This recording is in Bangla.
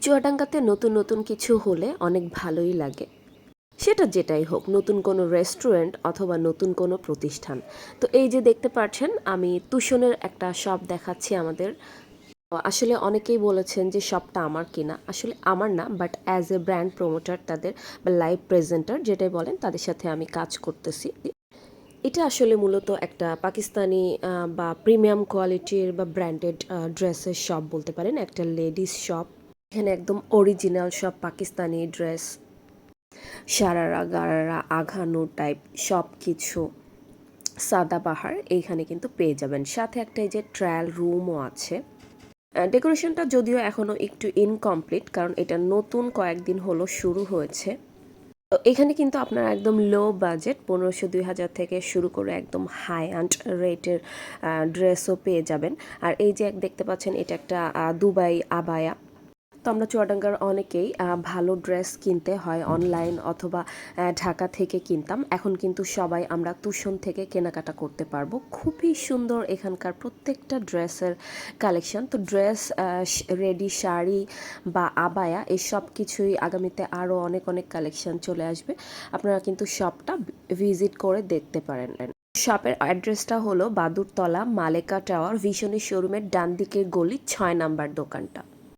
চুয়াডাঙ্গাতে নতুন নতুন কিছু হলে অনেক ভালোই লাগে। সেটা যেটাই হোক, নতুন কোনো রেস্টুরেন্ট অথবা নতুন কোনো প্রতিষ্ঠান। তো এই যে দেখতে পাচ্ছেন, আমি তুষনের একটা শপ দেখাচ্ছি আমাদের। আসলে অনেকেই বলেছেন যে শপটা আমার কিনা, আসলে আমার না, but as a brand promoter তাদের বা লাইভ প্রেজেন্টার যেটাই বলেন তাদের সাথে আমি কাজ করতেছি। এটা আসলে মূলত একটা পাকিস্তানি বা প্রিমিয়াম কোয়ালিটির বা ব্র্যান্ডেড ড্রেসের শপ বলতে পারেন, একটা লেডিস শপ। এখানে একদম অরিজিনাল সব পাকিস্তানি ড্রেস, সারারা গারারা আঘানো টাইপ সব কিছু সাদাবাহার এইখানে কিন্তু পেয়ে যাবেন। সাথে একটা এই যে ট্রায়াল রুমও আছে। ডেকোরেশনটা যদিও এখনও একটু ইনকমপ্লিট, কারণ এটা নতুন কয়েকদিন হলো শুরু হয়েছে। তো এখানে কিন্তু আপনারা একদম লো বাজেট 1500-2000 থেকে শুরু করে একদম হাই অ্যান্ড রেটের ড্রেসও পেয়ে যাবেন। আর এই যে দেখতে পাচ্ছেন, এটা একটা দুবাই আবায়া। তো আমরা চুয়াডাঙ্গার অনেকেই ভালো ড্রেস কিনতে হয় অনলাইন অথবা ঢাকা থেকে কিনতাম, এখন কিন্তু সবাই আমরা তুষন থেকে কেনাকাটা করতে পারবো। খুবই সুন্দর এখানকার প্রত্যেকটা ড্রেসের কালেকশন। তো ড্রেস, রেডি শাড়ি বা আবায়া এই সব কিছুই আগামীতে আরও অনেক অনেক কালেকশন চলে আসবে। আপনারা কিন্তু শপটা ভিজিট করে দেখতে পারেন। শপের অ্যাড্রেসটা হলো বাদুরতলা মালেকা টাওয়ার ভিশনের শোরুমের ডান দিকের গলি 6 নাম্বার দোকানটা।